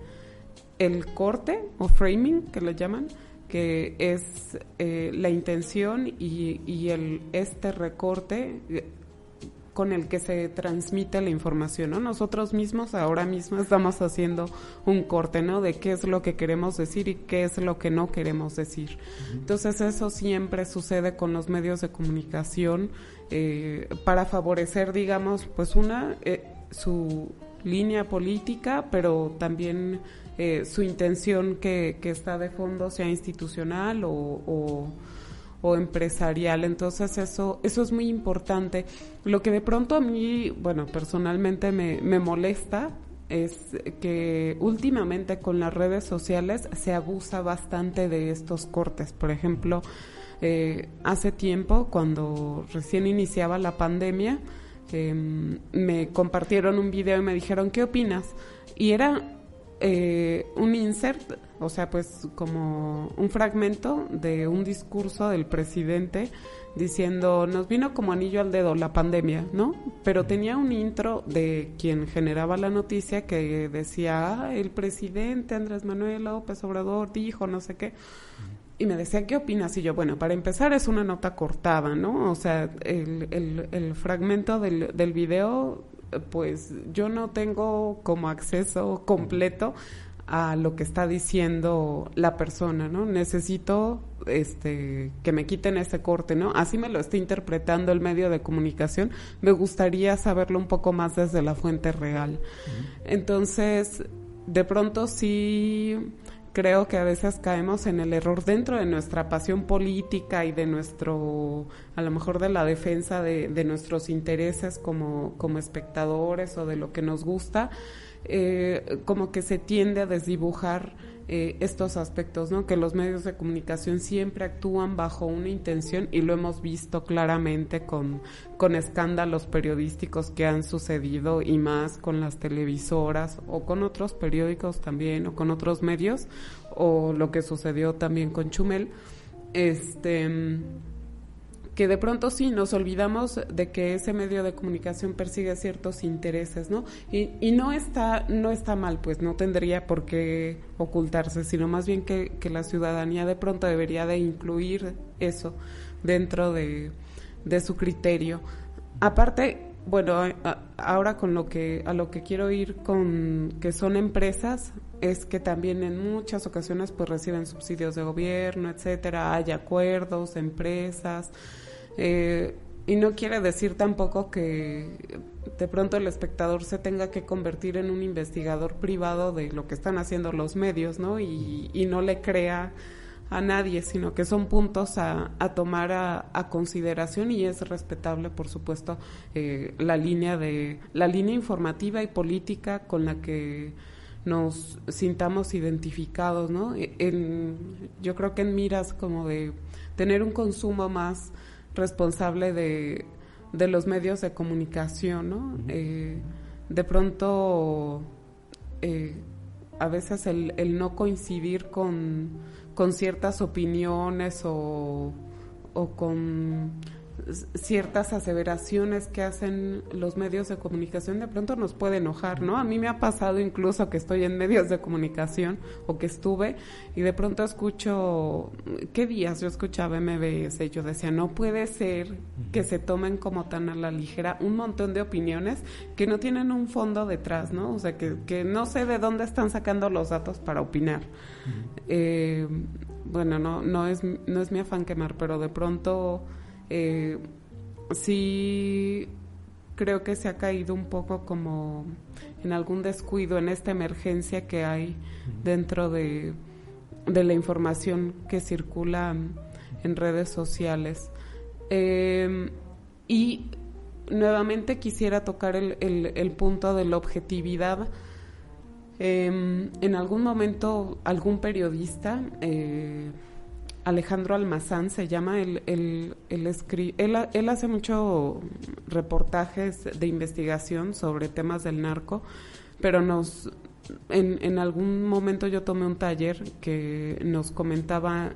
el corte o framing, que le llaman, que es la intención y este recorte con el que se transmite la información, ¿no? Nosotros mismos ahora mismo estamos haciendo un corte, ¿no? De qué es lo que queremos decir y qué es lo que no queremos decir. Entonces eso siempre sucede con los medios de comunicación para favorecer, digamos, pues su línea política, pero también su intención que está de fondo, sea institucional o empresarial. Entonces eso es muy importante. Lo que de pronto a mí, bueno, personalmente me molesta es que últimamente con las redes sociales se abusa bastante de estos cortes. Por ejemplo, hace tiempo, cuando recién iniciaba la pandemia, me compartieron un video y me dijeron, ¿qué opinas? Y era un insert, o sea, pues como un fragmento de un discurso del presidente diciendo, nos vino como anillo al dedo la pandemia, ¿no? Pero tenía un intro de quien generaba la noticia que decía, el presidente Andrés Manuel López Obrador dijo no sé qué. Y me decía, ¿qué opinas? Y yo, bueno, para empezar es una nota cortada, ¿no? O sea, el fragmento del video, pues yo no tengo como acceso completo a lo que está diciendo la persona, ¿no? Necesito que me quiten ese corte, ¿no? Así me lo está interpretando el medio de comunicación. Me gustaría saberlo un poco más desde la fuente real. Entonces, de pronto sí creo que a veces caemos en el error dentro de nuestra pasión política y de nuestro, a lo mejor de la defensa de nuestros intereses como espectadores o de lo que nos gusta, como que se tiende a desdibujar estos aspectos, ¿no? Que los medios de comunicación siempre actúan bajo una intención y lo hemos visto claramente con escándalos periodísticos que han sucedido y más con las televisoras o con otros periódicos también o con otros medios o lo que sucedió también con Chumel, que de pronto sí nos olvidamos de que ese medio de comunicación persigue ciertos intereses, ¿no? Y no está mal, pues no tendría por qué ocultarse, sino más bien que la ciudadanía de pronto debería de incluir eso dentro de su criterio. Aparte, bueno, ahora a lo que quiero ir con que son empresas, es que también en muchas ocasiones pues reciben subsidios de gobierno, etcétera, hay acuerdos, empresas, y no quiere decir tampoco que de pronto el espectador se tenga que convertir en un investigador privado de lo que están haciendo los medios, ¿no? Y no le crea a nadie, sino que son puntos a tomar a consideración y es respetable, por supuesto, la línea informativa y política con la que nos sintamos identificados, ¿no? Yo creo que en miras como de tener un consumo más responsable de los medios de comunicación, ¿no? De pronto, a veces el no coincidir con ciertas opiniones o con ciertas aseveraciones que hacen los medios de comunicación de pronto nos puede enojar, ¿no? A mí me ha pasado incluso que estoy en medios de comunicación o que estuve y de pronto escucho, ¿qué días yo escuchaba MBS? Y yo decía, no puede ser que se tomen como tan a la ligera un montón de opiniones que no tienen un fondo detrás, ¿no? O sea, que no sé de dónde están sacando los datos para opinar. Bueno, no es mi afán quemar, pero de pronto sí creo que se ha caído un poco como en algún descuido en esta emergencia que hay dentro de la información que circula en redes sociales. Y nuevamente quisiera tocar el punto de la objetividad. En algún momento algún periodista, Alejandro Almazán se llama, él hace mucho reportajes de investigación sobre temas del narco, pero en algún momento yo tomé un taller que nos comentaba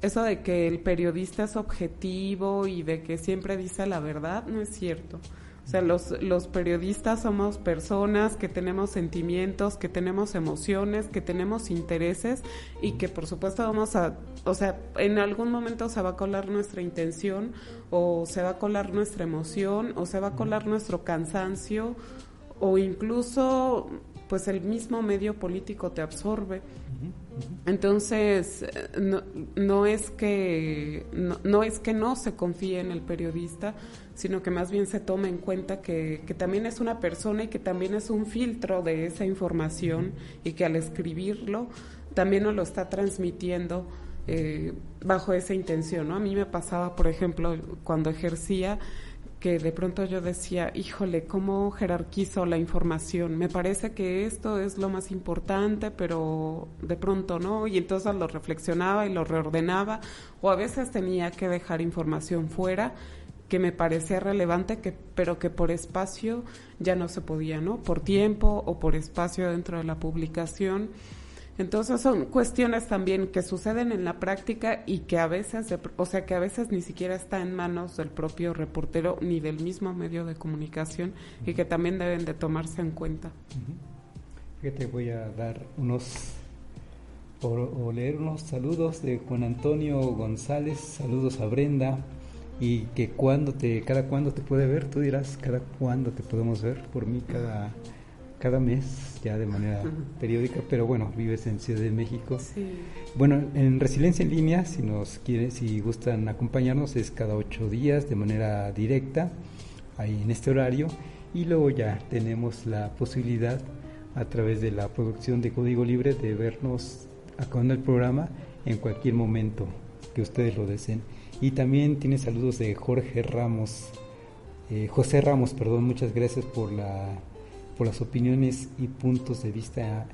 eso de que el periodista es objetivo y de que siempre dice la verdad. No es cierto. O sea, los periodistas somos personas que tenemos sentimientos, que tenemos emociones, que tenemos intereses y que por supuesto o sea, en algún momento se va a colar nuestra intención o se va a colar nuestra emoción o se va a colar nuestro cansancio o incluso pues el mismo medio político te absorbe. Entonces, no es que no se confíe en el periodista, sino que más bien se tome en cuenta que también es una persona y que también es un filtro de esa información y que al escribirlo también nos lo está transmitiendo bajo esa intención, ¿no? A mí me pasaba, por ejemplo, cuando ejercía, que de pronto yo decía, híjole, ¿cómo jerarquizo la información? Me parece que esto es lo más importante, pero de pronto no, y entonces lo reflexionaba y lo reordenaba, o a veces tenía que dejar información fuera, que me parecía relevante, pero que por espacio ya no se podía, ¿no? Por tiempo o por espacio dentro de la publicación. Entonces son cuestiones también que suceden en la práctica y que a veces, que a veces ni siquiera está en manos del propio reportero ni del mismo medio de comunicación y que también deben de tomarse en cuenta. Fíjate, voy a dar o leer unos saludos de Juan Antonio González, saludos a Brenda, y que cada cuándo te puede ver, tú dirás, cada cuándo te podemos ver, por mí cada mes, ya de manera periódica, pero bueno, vives en Ciudad de México. Sí. Bueno, en Resiliencia en Línea, si gustan acompañarnos, es cada 8 días de manera directa, ahí en este horario, y luego ya tenemos la posibilidad a través de la producción de Código Libre de vernos acabando el programa en cualquier momento que ustedes lo deseen. Y también tiene saludos de José Ramos, muchas gracias por las opiniones y puntos de vista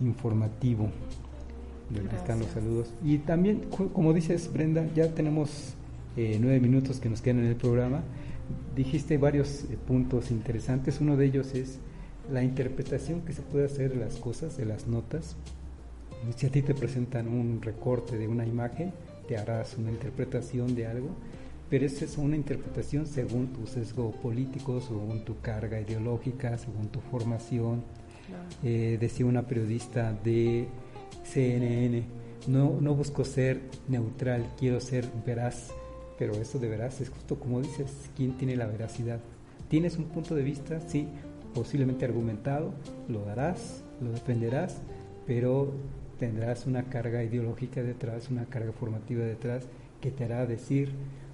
informativo. Ahí están los saludos. Y también, como dices, Brenda, ya tenemos 9 minutos que nos quedan en el programa. Dijiste varios puntos interesantes. Uno de ellos es la interpretación que se puede hacer de las cosas, de las notas. Si a ti te presentan un recorte de una imagen, te harás una interpretación de algo, pero esa es una interpretación según tu sesgo político, según tu carga ideológica, según tu formación. Claro. Decía una periodista de CNN, no busco ser neutral, quiero ser veraz, pero eso de veraz es justo como dices, ¿quién tiene la veracidad? ¿Tienes un punto de vista? Sí, posiblemente argumentado, lo darás, lo defenderás, pero tendrás una carga ideológica detrás, una carga formativa detrás, que te hará decir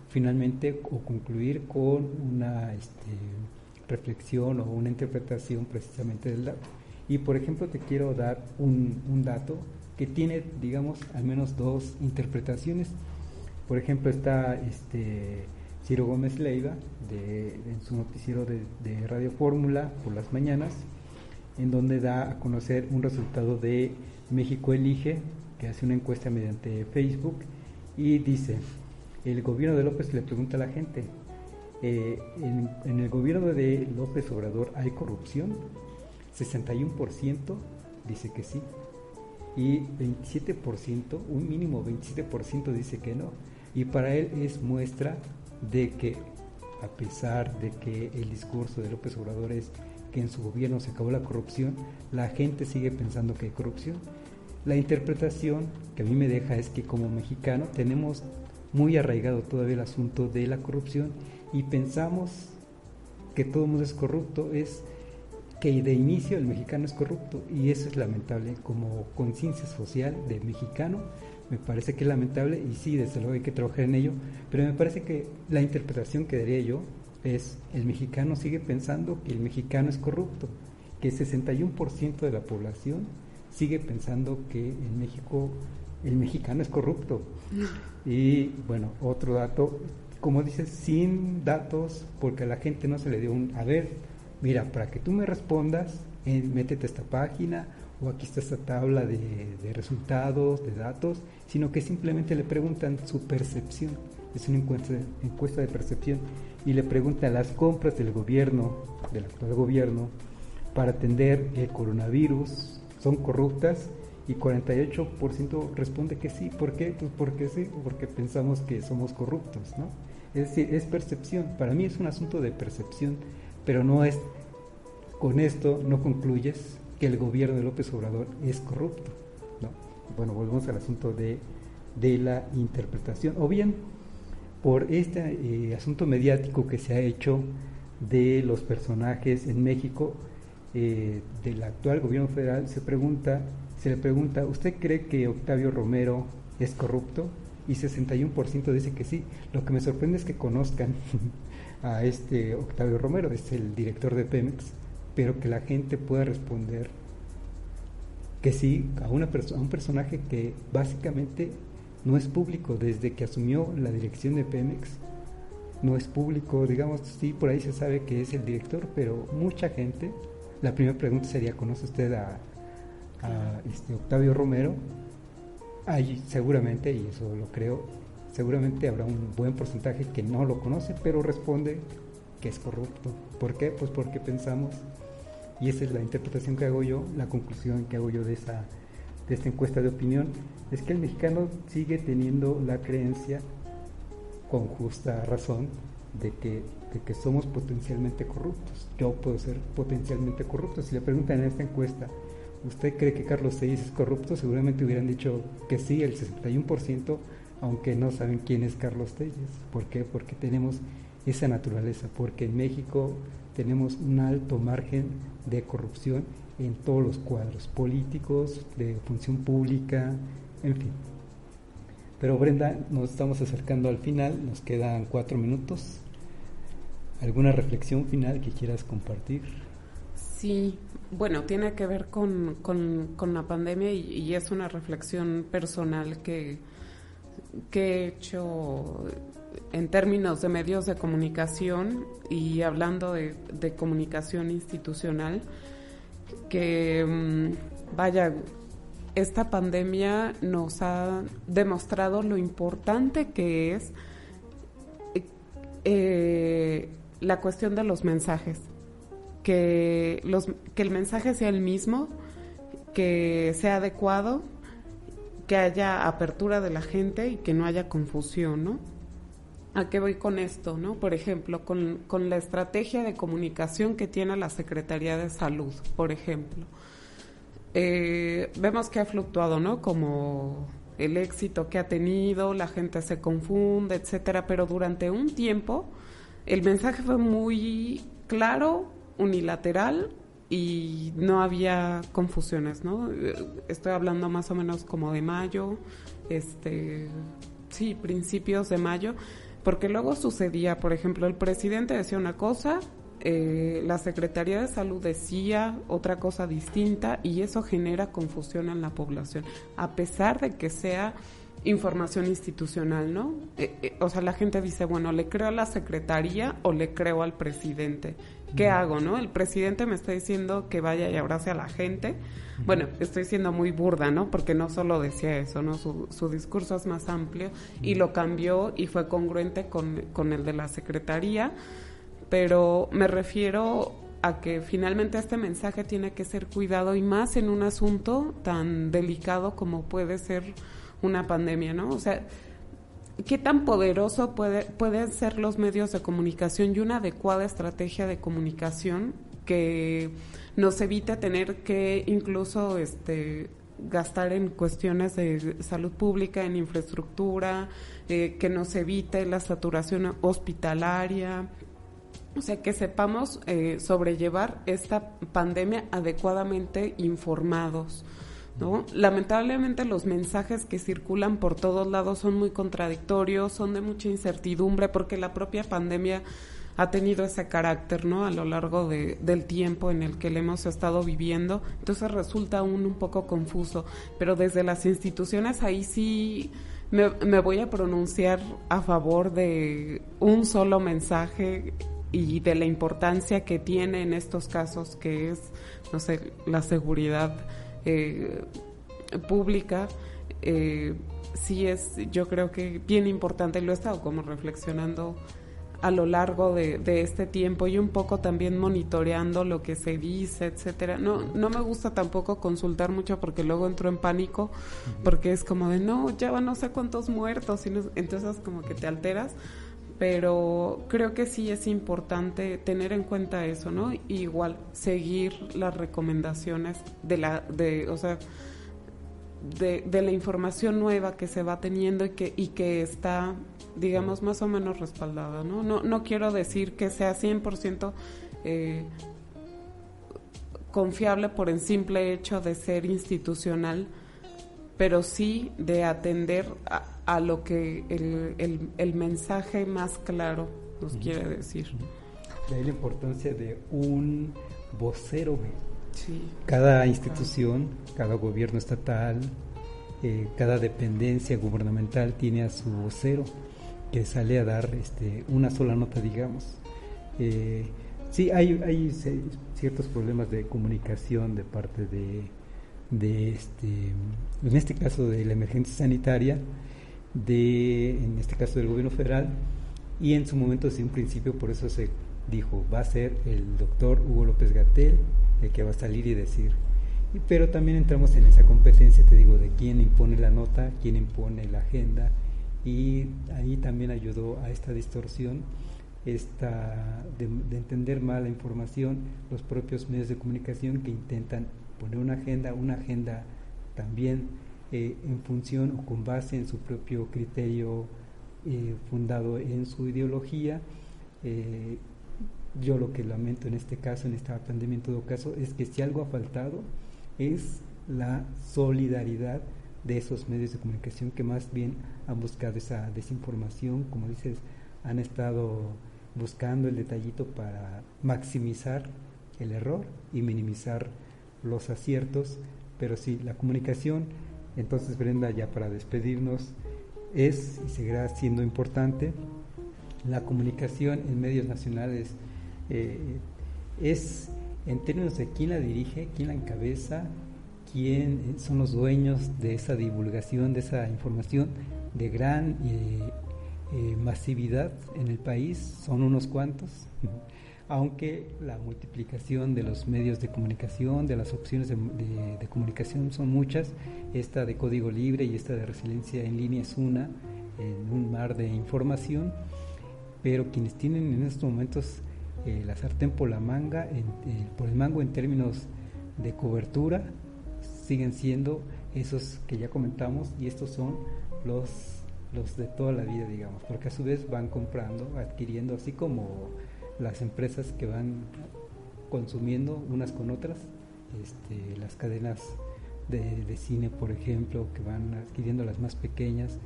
finalmente o concluir con una reflexión o una interpretación precisamente del dato. Y por ejemplo te quiero dar un dato que tiene, digamos, al menos 2 interpretaciones. Por ejemplo está Ciro Gómez Leiva en su noticiero de Radio Fórmula por las mañanas, en donde da a conocer un resultado de México Elige, que hace una encuesta mediante Facebook, y dice: el gobierno de López, le pregunta a la gente, en el gobierno de López Obrador ¿hay corrupción? 61% dice que sí, y 27%, un mínimo 27% dice que no, y para él es muestra de que, a pesar de que el discurso de López Obrador es que en su gobierno se acabó la corrupción, la gente sigue pensando que hay corrupción. La interpretación que a mí me deja es que como mexicano tenemos muy arraigado todavía el asunto de la corrupción y pensamos que todo el mundo es corrupto, es que de inicio el mexicano es corrupto, y eso es lamentable. Como conciencia social de mexicano me parece que es lamentable, y sí, desde luego hay que trabajar en ello, pero me parece que la interpretación que daría yo es: el mexicano sigue pensando que el mexicano es corrupto, que el 61% de la población sigue pensando que en México el mexicano es corrupto. Y bueno, otro dato, como dices, sin datos, porque a la gente no se le dio a ver, mira, para que tú me respondas, métete a esta página, o aquí está esta tabla de resultados, de datos, sino que simplemente le preguntan su percepción. Es una encuesta de percepción, y le preguntan: las compras del gobierno, del actual gobierno, para atender el coronavirus, ¿son corruptas? Y 48% responde que sí. ¿Por qué? Pues porque sí, porque pensamos que somos corruptos, ¿no? Es decir, es percepción. Para mí es un asunto de percepción, pero no es, con esto no concluyes que el gobierno de López Obrador es corrupto, ¿no? Bueno, volvemos al asunto de la interpretación, o bien por este asunto mediático que se ha hecho de los personajes en México, del actual gobierno federal. Se le pregunta: ¿usted cree que Octavio Romero es corrupto? Y 61% dice que sí. Lo que me sorprende es que conozcan a Octavio Romero, es el director de Pemex, pero que la gente pueda responder que sí a un personaje que básicamente no es público. Desde que asumió la dirección de Pemex no es público, digamos. Sí, por ahí se sabe que es el director, pero mucha gente, la primera pregunta sería: ¿conoce usted a Octavio Romero? Ahí seguramente, y eso lo creo, seguramente habrá un buen porcentaje que no lo conoce, pero responde que es corrupto. ¿Por qué? Pues porque pensamos, y esa es la interpretación que hago yo, la conclusión que hago yo de esta encuesta de opinión, es que el mexicano sigue teniendo la creencia, con justa razón, de que somos potencialmente corruptos. Yo puedo ser potencialmente corrupto. Si le preguntan en esta encuesta, ¿usted cree que Carlos Telles es corrupto? Seguramente hubieran dicho que sí, el 61%, aunque no saben quién es Carlos Telles. ¿Por qué? Porque tenemos esa naturaleza, porque en México tenemos un alto margen de corrupción en todos los cuadros políticos, de función pública, en fin. Pero Brenda, nos estamos acercando al final, nos quedan 4 minutos. ¿Alguna reflexión final que quieras compartir? Sí, bueno, tiene que ver con la pandemia y es una reflexión personal que he hecho en términos de medios de comunicación y hablando de comunicación institucional, que vaya, esta pandemia nos ha demostrado lo importante que es la cuestión de los mensajes, que el mensaje sea el mismo, que sea adecuado, que haya apertura de la gente y que no haya confusión, ¿no? ¿A qué voy con esto, no? Por ejemplo, con la estrategia de comunicación que tiene la Secretaría de Salud, por ejemplo. Vemos que ha fluctuado, ¿no? Como el éxito que ha tenido, la gente se confunde, etcétera, pero durante un tiempo el mensaje fue muy claro, unilateral y no había confusiones, ¿no? Estoy hablando más o menos como de mayo, principios de mayo, porque luego sucedía, por ejemplo, el presidente decía una cosa, la Secretaría de Salud decía otra cosa distinta y eso genera confusión en la población, a pesar de que sea información institucional, ¿no? O sea, la gente dice, bueno, ¿le creo a la Secretaría o le creo al presidente? ¿Qué hago, no? El presidente me está diciendo que vaya y abrace a la gente. Bueno, estoy siendo muy burda, ¿no? Porque no solo decía eso, ¿no? Su discurso es más amplio y lo cambió y fue congruente con el de la Secretaría, pero me refiero a que finalmente este mensaje tiene que ser cuidado y más en un asunto tan delicado como puede ser una pandemia, ¿no? O sea, ¿qué tan poderoso pueden ser los medios de comunicación y una adecuada estrategia de comunicación que nos evite tener que incluso gastar en cuestiones de salud pública, en infraestructura, que nos evite la saturación hospitalaria? O sea, que sepamos sobrellevar esta pandemia adecuadamente informados, ¿no? Lamentablemente los mensajes que circulan por todos lados son muy contradictorios, son de mucha incertidumbre porque la propia pandemia ha tenido ese carácter, ¿no? A lo largo del tiempo en el que le hemos estado viviendo, entonces resulta aún un poco confuso, pero desde las instituciones ahí sí me voy a pronunciar a favor de un solo mensaje y de la importancia que tiene en estos casos, que es, no sé, la seguridad pública. Sí es, yo creo que bien importante, lo he estado como reflexionando a lo largo de este tiempo y un poco también monitoreando lo que se dice, etcétera. No me gusta tampoco consultar mucho porque luego entro en pánico, porque es como de no, ya van no sé cuántos muertos, y no, entonces como que te alteras, pero creo que sí es importante tener en cuenta eso, ¿no? Y igual seguir las recomendaciones de la información nueva que se va teniendo y que está, digamos, más o menos respaldada, ¿no? No quiero decir que sea 100% confiable por el simple hecho de ser institucional, pero sí de atender a lo que el mensaje más claro nos quiere decir. De ahí la importancia de un vocero. Sí. Cada institución, cada gobierno estatal, cada dependencia gubernamental tiene a su vocero que sale a dar una sola nota, digamos. Sí, hay ciertos problemas de comunicación de parte de en este caso de la emergencia sanitaria, en este caso del gobierno federal, y en su momento desde un principio por eso se dijo, va a ser el doctor Hugo López-Gatell el que va a salir y decir. Pero también entramos en esa competencia, te digo, de quién impone la nota, quién impone la agenda, y ahí también ayudó a esta distorsión, de entender mal la información, los propios medios de comunicación que intentan poner una agenda también en función o con base en su propio criterio fundado en su ideología. Yo lo que lamento en este caso, en esta pandemia en todo caso, es que si algo ha faltado es la solidaridad de esos medios de comunicación que más bien han buscado esa desinformación, como dices, han estado buscando el detallito para maximizar el error y minimizar los aciertos, pero sí, la comunicación, entonces Brenda, ya para despedirnos, es y seguirá siendo importante. La comunicación en medios nacionales es en términos de quién la dirige, quién la encabeza, quién son los dueños de esa divulgación, de esa información de gran masividad en el país, son unos cuantos, aunque la multiplicación de los medios de comunicación, de las opciones de comunicación son muchas. Esta de código libre y esta de resiliencia en línea es una en un mar de información, pero quienes tienen en estos momentos la sartén por la manga, por el mango en términos de cobertura, siguen siendo esos que ya comentamos, y estos son los de toda la vida, digamos, porque a su vez van comprando, adquiriendo, así como las empresas que van consumiendo unas con otras, las cadenas de cine, por ejemplo, que van adquiriendo las más pequeñas,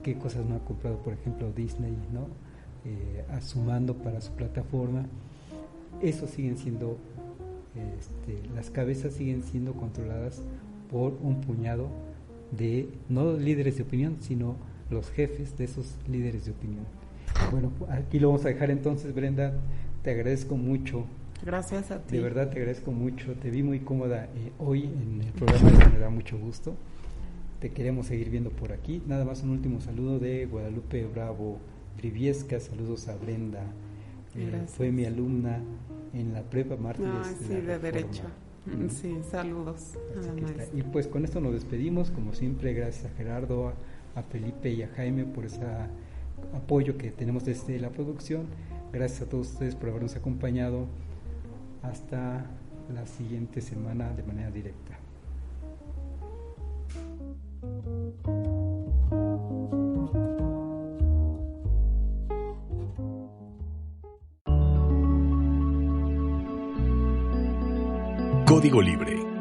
qué cosas no ha comprado, por ejemplo, Disney, ¿no? Sumando para su plataforma. Eso siguen siendo, las cabezas siguen siendo controladas por un puñado de, no líderes de opinión, sino los jefes de esos líderes de opinión. Bueno, aquí lo vamos a dejar entonces, Brenda. Te agradezco mucho. Gracias a ti. De verdad te agradezco mucho. Te vi muy cómoda hoy en el programa, eso me da mucho gusto. Te queremos seguir viendo por aquí. Nada más un último saludo de Guadalupe Bravo Briviesca. Saludos a Brenda. Fue mi alumna en la prepa Mártires de Derecho. Sí, saludos a la maestra. Y pues con esto nos despedimos, como siempre, gracias a Gerardo, a Felipe y a Jaime por ese apoyo que tenemos desde la producción. Gracias a todos ustedes por habernos acompañado. Hasta la siguiente semana de manera directa. Código Libre.